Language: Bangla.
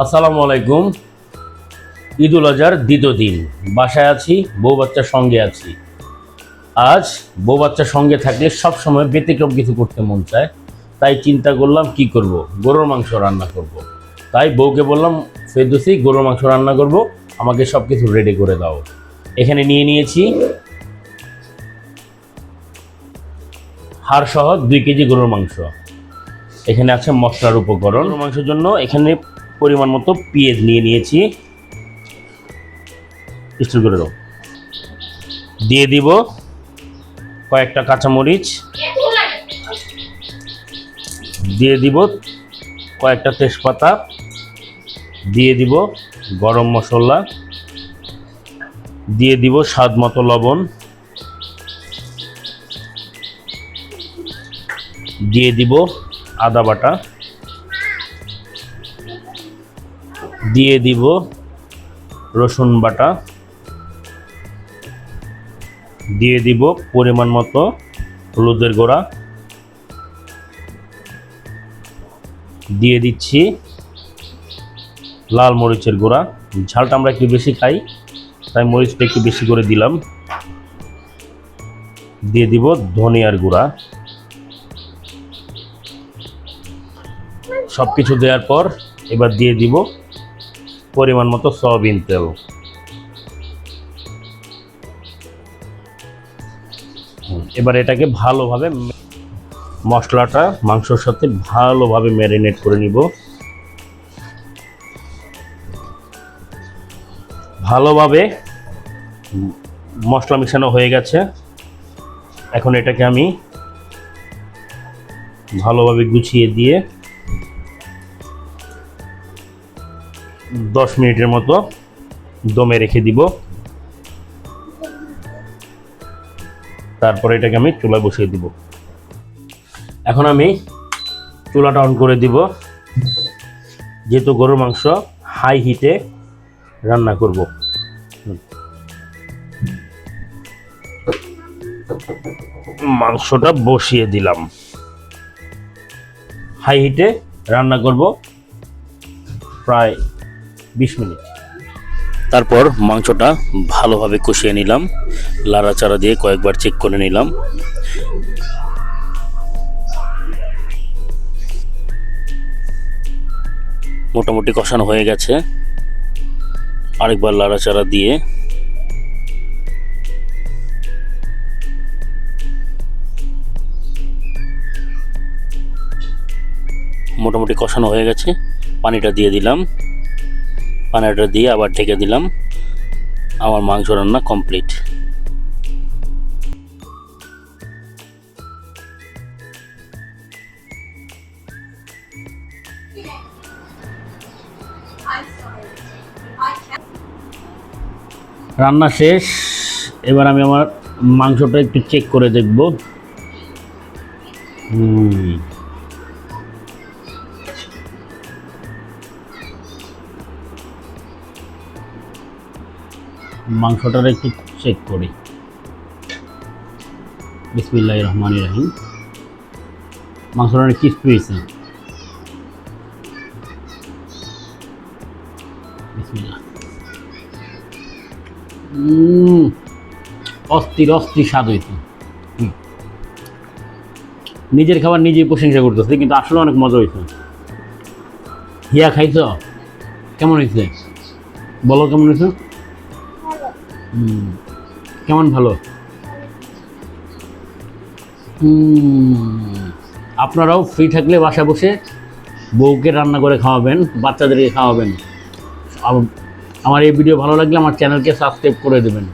আসসালামু আলাইকুম। ঈদুল আজহার দ্বিতীয় দিন, বাসায় আছি, বউ বাচ্চার সঙ্গে আছি। আজ বউ বাচ্চার সঙ্গে থাকলে সব সময় ব্যতিক্রম কিছু করতে মন চায়, তাই চিন্তা করলাম কি করব, গরুর মাংস রান্না করব। তাই বউকে বললাম, ফেরদৌসী গরুর মাংস রান্না করব, আমাকে সব কিছু রেডি করে দাও। এখানে নিয়ে নিয়েছি হাড় সহ 2 কেজি গরুর মাংস। এখানে আছে মশলার উপকরণ। গরুর মাংসের জন্য এখানে পরিমাণ মতো পেঁয়াজ নিয়ে নিয়েছি, স্টির করে দাও। দিয়ে দিব কয়েকটা কাঁচামরিচ, দিয়ে দিব কয়েকটা তেজপাতা, দিয়ে দিব গরম মশলা, দিয়ে দিব স্বাদ মতো লবণ, দিয়ে দিব আদা বাটা, দিয়ে দিব রসুন বাটা, দিয়ে দিব পরিমাণ মতো হলুদের গুঁড়া, দিয়ে দিচ্ছি লাল মরিচের গুঁড়া। ঝালটা আমরা একটু বেশি খাই, তাই মরিচটা একটু বেশি করে দিলাম। দিয়ে দিব ধনিয়ার গুঁড়া। সব কিছু দেওয়ার পর এবার দিয়ে দিব পরিমাণ মতো সয়াবিন তেল। এবার এটাকে ভালোভাবে মশলাটা মাংসর সাথে ভালোভাবে ম্যারিনেট করে নিব। ভালোভাবে মশলা মিশানো হয়ে গেছে। এখন এটাকে আমি ভালোভাবে গুছিয়ে দিয়ে 10 মিনিটের মতো দমে রেখে দিব। তারপরে এটাকে আমি চুলায় বসিয়ে দিব। এখন আমি চুলাটা অন করে দিব, যেহেতু গরুর মাংস হাই হিটে রান্না করব। মাংসটা বসিয়ে দিলাম, হাই হিটে রান্না করব প্রায় 20 মিনিট। তারপর মাংসটা ভালোভাবে কষিয়ে নিলাম, লাড়াচাড়া দিয়ে কয়েকবার চেক করে নিলাম। মোটামুটি কষানো হয়ে গেছে। আরেকবার লাড়াচাড়া দিয়ে মোটামুটি কষানো হয়ে গেছে। পানিটা দিয়ে দিলাম, পানিটা দিয়ে আবার ঢেকে দিলাম। আমার মাংস রান্না কমপ্লিট। রান্না শেষ। এবার আমি আমার মাংসটা একটু চেক করে দেখব। মাংসটার একটু চেক করি। বিসমিল্লাহির রহমানির রহিম। মাংসটা অনেক ক্রিস্পি হয়েছে। বিসমিল্লাহ। অস্থির অস্থির স্বাদ হয়েছে। নিজের খাবার নিজেই প্রশংসা করতেছে, কিন্তু আসলে অনেক মজা হয়েছে। হিয়া খাইছ? কেমন হয়েছে বলো, কেমন হয়েছে? কেমন ভালো? আপনারাও ফ্রি থাকলে বাসায় বসে বউকে রান্না করে খাওয়াবেন, বাচ্চাদেরকে খাওয়াবেন। আমার এই ভিডিও ভালো লাগলে আমার চ্যানেলকে সাবস্ক্রাইব করে দেবেন।